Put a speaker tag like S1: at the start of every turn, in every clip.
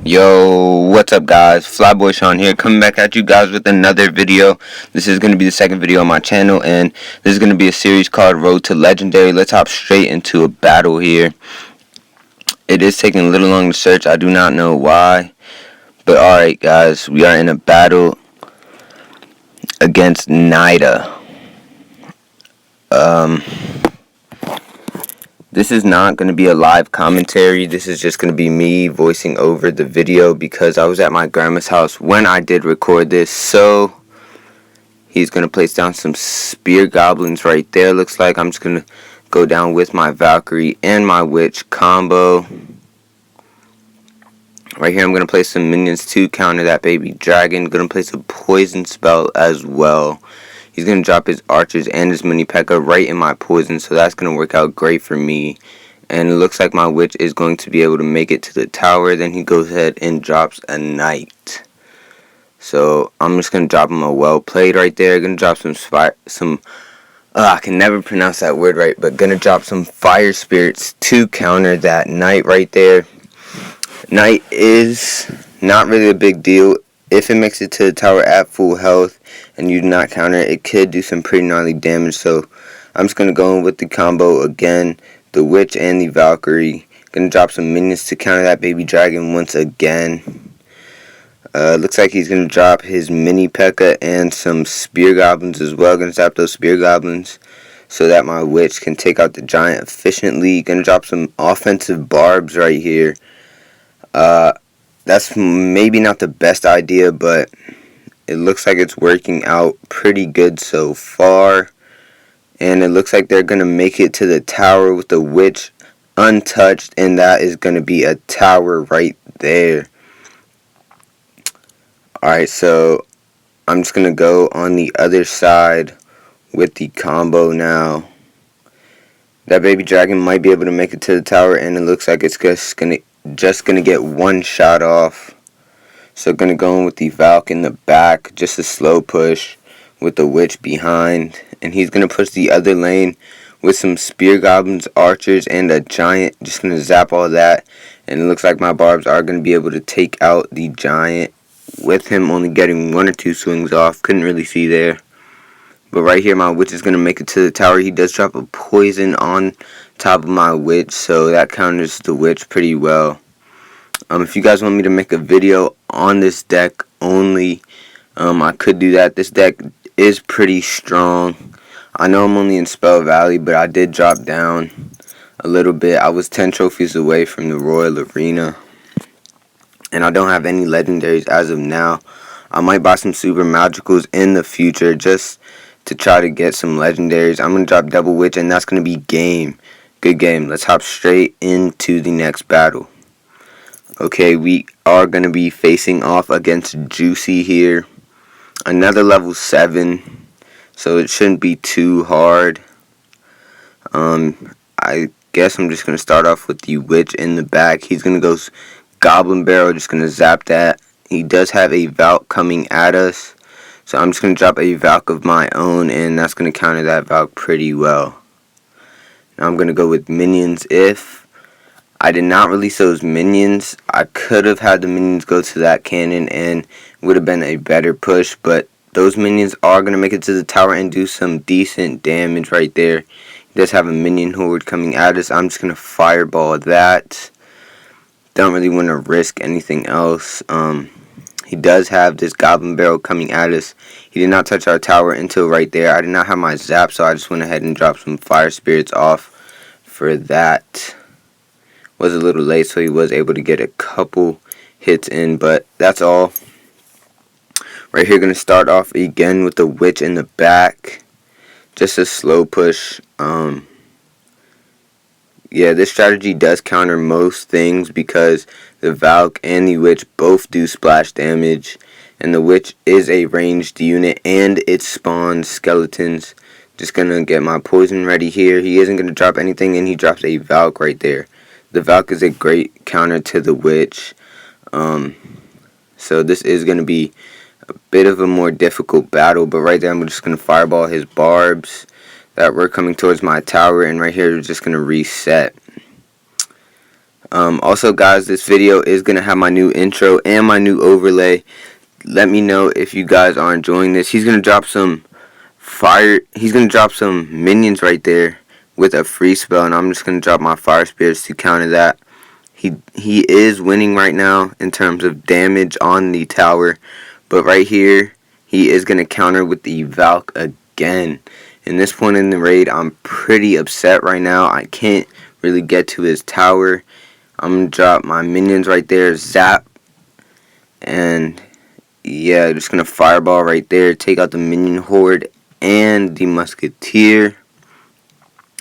S1: Yo, what's up guys? Flyboy Sean here, coming back at you guys with another video. This is going to be the second video on my channel, and this is going to be a series called Road to Legendary. Let's hop straight into a battle here. It is taking a little long to search, I do not know why. But alright guys, we are in a battle against Nida. This is not going to be a live commentary. This is just going to be me voicing over the video because I was at my grandma's house when I did record this. So he's going to place down some spear goblins right there. Looks like I'm just going to go down with my Valkyrie and my witch combo. Right here I'm going to place some minions to counter that baby dragon. Going to place a poison spell as well. He's going to drop his archers and his mini P.E.K.K.A. right in my poison, so that's going to work out great for me. And it looks like my witch is going to be able to make it to the tower. Then he goes ahead and drops a knight. So I'm just going to drop him a well played right there. Going to drop I can never pronounce that word right, but going to drop some fire spirits to counter that knight right there. Knight is not really a big deal. If it makes it to the tower at full health and you do not counter it, it could do some pretty gnarly damage. So I'm just going to go in with the combo again. The witch and the Valkyrie. Going to drop some minions to counter that baby dragon once again. Looks like he's going to drop his mini P.E.K.K.A. and some spear goblins as well. Going to zap those spear goblins so that my witch can take out the giant efficiently. Going to drop some offensive barbs right here. That's maybe not the best idea, but it looks like it's working out pretty good so far. And it looks like they're going to make it to the tower with the witch untouched, and that is going to be a tower right there. Alright, so I'm just going to go on the other side with the combo now. That baby dragon might be able to make it to the tower, and it looks like it's just going to get one shot off. So going to go in with the Valk in the back, just a slow push with the witch behind, and he's going to push the other lane with some spear goblins, archers, and a giant. Just going to zap all that, and it looks like my barbs are going to be able to take out the giant with him only getting one or two swings off. Couldn't really see there. But right here my witch is going to make it to the tower. He does drop a poison on top of my witch, so that counters the witch pretty well. If you guys want me to make a video on this deck only, I could do that. This deck is pretty strong. I know I'm only in Spell Valley, but I did drop down a little bit. I was 10 trophies away from the Royal Arena, and I don't have any legendaries as of now. I might buy some super magicals in the future just to try to get some legendaries. I'm going to drop double witch, and that's going to be game. Good game. Let's hop straight into the next battle. Okay, we are going to be facing off against Juicy here. Another level 7, so it shouldn't be too hard. I guess I'm just going to start off with the witch in the back. He's going to go Goblin Barrel, just going to zap that. He does have a Valk coming at us, so I'm just going to drop a Valk of my own, and that's going to counter that Valk pretty well. Now I'm going to go with minions. If I did not release those minions, I could have had the minions go to that cannon and it would have been a better push, but those minions are going to make it to the tower and do some decent damage right there. He does have a minion horde coming at us. I'm just going to fireball that. Don't really want to risk anything else. He does have this Goblin Barrel coming at us. He did not touch our tower until right there. I did not have my zap, so I just went ahead and dropped some fire spirits off for that. Was a little late, so he was able to get a couple hits in, but that's all. Right here, going to start off again with the witch in the back. Just a slow push. Yeah, this strategy does counter most things because the Valk and the witch both do splash damage, and the witch is a ranged unit and it spawns skeletons. Just going to get my poison ready here. He isn't going to drop anything, and he drops a Valk right there. The Valk is a great counter to the witch. So this is going to be a bit of a more difficult battle, but right there I'm just going to fireball his barbs that were coming towards my tower, and right here we're just going to reset. Also, guys, this video is going to have my new intro and my new overlay. Let me know if you guys are enjoying this. He's going to drop some fire. He's going to drop some minions right there with a free spell, and I'm just going to drop my fire spirits to counter that. He is winning right now in terms of damage on the tower, but right here he is going to counter with the Valk again. In this point in the raid, I'm pretty upset right now. I can't really get to his tower. I'm going to drop my minions right there, zap, and yeah, just going to fireball right there, take out the minion horde and the musketeer.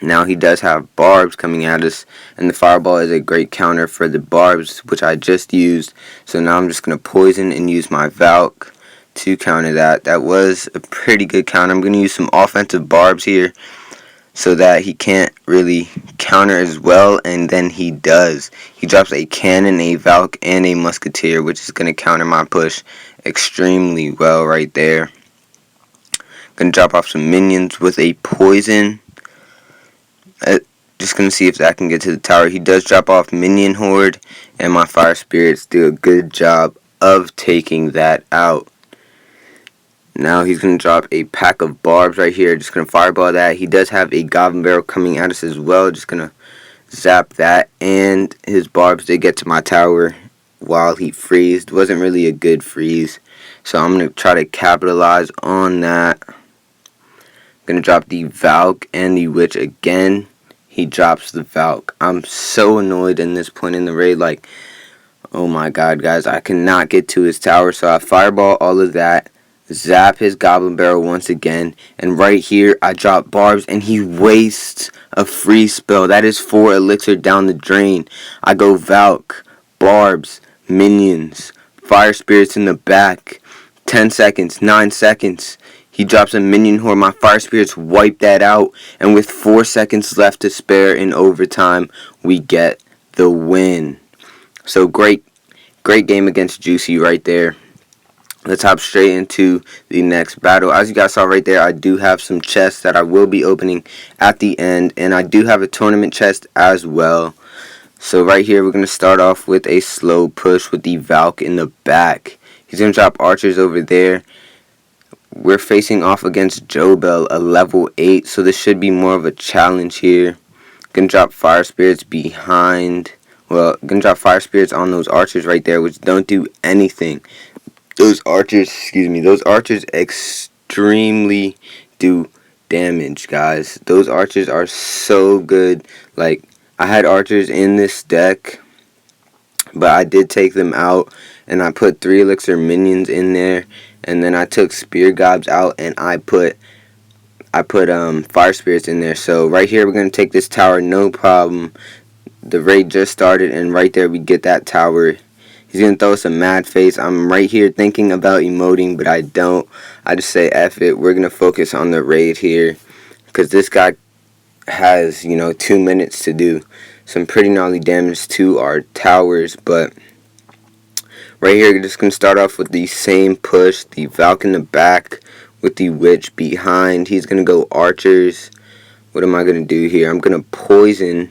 S1: Now he does have barbs coming at us, and the fireball is a great counter for the barbs, which I just used. So now I'm just going to poison and use my Valk to counter that. That was a pretty good counter. I'm going to use some offensive barbs here so that he can't really counter as well, and then he does. He drops a cannon, a Valk, and a musketeer, which is going to counter my push extremely well right there. Going to drop off some minions with a poison. Just going to see if that can get to the tower. He does drop off minion horde, and my fire spirits do a good job of taking that out. Now he's going to drop a pack of barbs right here. Just going to fireball that. He does have a goblin barrel coming at us as well. Just going to zap that, and his barbs did get to my tower while he freezed. Wasn't really a good freeze, so I'm going to try to capitalize on that. Gonna drop the Valk and the Witch again. He drops the Valk. I'm so annoyed in this point in the raid. Like, oh my god, guys, I cannot get to his tower. So I fireball all of that, zap his goblin barrel once again, and right here I drop barbs, and he wastes a free spell. That is 4 elixir down the drain. I go Valk, barbs, minions, fire spirits in the back. 10 seconds, 9 seconds. He drops a minion horde. My fire spirits wipe that out. And with 4 seconds left to spare in overtime, we get the win. So great game against Juicy right there. Let's hop straight into the next battle. As you guys saw right there, I do have some chests that I will be opening at the end. And I do have a tournament chest as well. So right here, we're going to start off with a slow push with the Valk in the back. He's going to drop archers over there. We're facing off against Jobel, a level 8, so this should be more of a challenge here. Gonna drop fire spirits behind. Well, gonna drop fire spirits on those archers right there, which don't do anything. Those archers extremely do damage, guys. Those archers are so good. Like, I had archers in this deck, but I did take them out, and I put 3 elixir minions in there. And then I took spear gobs out, and I put fire spirits in there. So right here we're gonna take this tower, no problem. The raid just started, and right there we get that tower. He's gonna throw us a mad face. I'm right here thinking about emoting, but I don't. I just say F it. We're gonna focus on the raid here, because this guy has 2 minutes to do some pretty gnarly damage to our towers, but. Right here, you're just going to start off with the same push, the Valk in the back with the Witch behind. He's going to go archers. What am I going to do here? I'm going to poison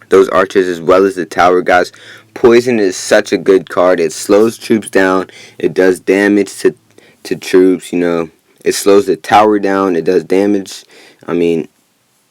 S1: those archers as well as the tower, guys. Poison is such a good card. It slows troops down. It does damage to troops, It slows the tower down. It does damage. I mean,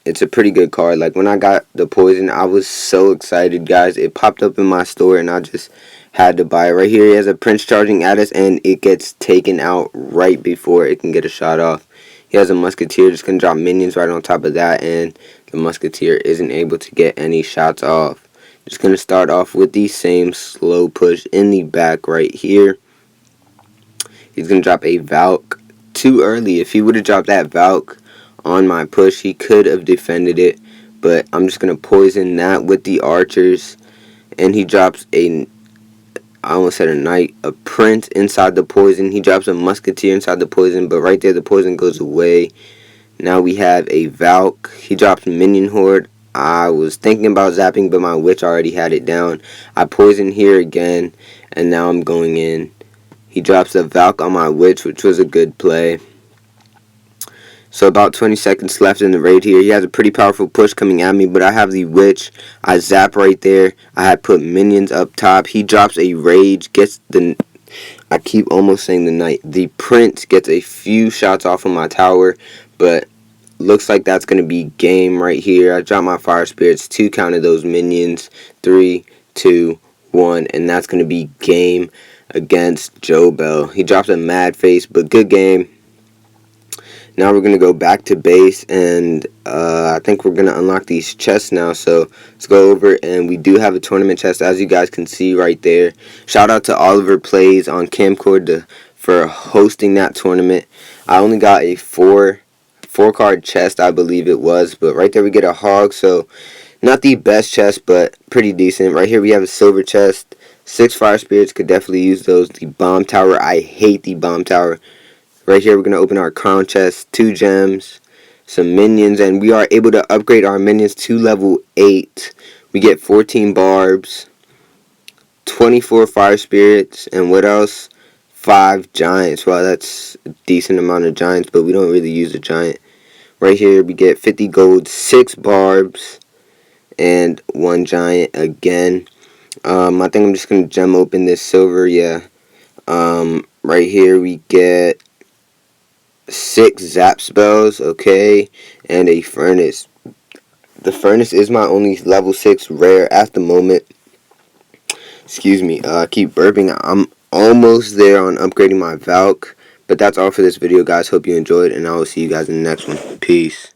S1: it's a pretty good card. Like, when I got the poison, I was so excited, guys. It popped up in my store, and I just had to buy it. Right here, he has a prince charging at us, and it gets taken out right before it can get a shot off. He has a musketeer, just going to drop minions right on top of that, and the musketeer isn't able to get any shots off. Just going to start off with the same slow push in the back right here. He's going to drop a Valk too early. If he would have dropped that Valk on my push, he could have defended it, but I'm just going to poison that with the archers, and he drops I almost said a knight, a prince inside the poison. He drops a musketeer inside the poison, but right there the poison goes away. Now we have a Valk. He drops minion horde. I was thinking about zapping, but my witch already had it down. I poison here again, and now I'm going in. He drops a Valk on my witch, which was a good play. So about 20 seconds left in the raid here. He has a pretty powerful push coming at me, but I have the witch. I zap right there. I had put minions up top. He drops a rage, gets the... I keep almost saying the knight. The prince gets a few shots off of my tower, but looks like that's going to be game right here. I drop my fire spirits, 2 counted those minions. 3, 2, 1, and that's going to be game against Joe Bell. He drops a mad face, but good game. Now we're going to go back to base, and I think we're going to unlock these chests now. So let's go over, and we do have a tournament chest, as you guys can see right there. Shout out to Oliver Plays on Camcord for hosting that tournament. I only got a four card chest, I believe it was, but right there we get a hog. So not the best chest, but pretty decent. Right here we have a silver chest. 6 fire spirits, could definitely use those. The bomb tower, I hate the bomb tower. Right here, we're going to open our crown chest, 2 gems, some minions, and we are able to upgrade our minions to level 8. We get 14 barbs, 24 fire spirits, and what else? 5 giants. Wow, that's a decent amount of giants, but we don't really use a giant. Right here, we get 50 gold, 6 barbs, and 1 giant again. I think I'm just going to gem open this silver, yeah. Right here, we get 6 zap spells, okay, and a furnace. The furnace is my only level 6 rare at the moment. Excuse me, I keep burping. I'm almost there on upgrading my Valk. But that's all for this video, guys. Hope you enjoyed, and I will see you guys in the next one. Peace.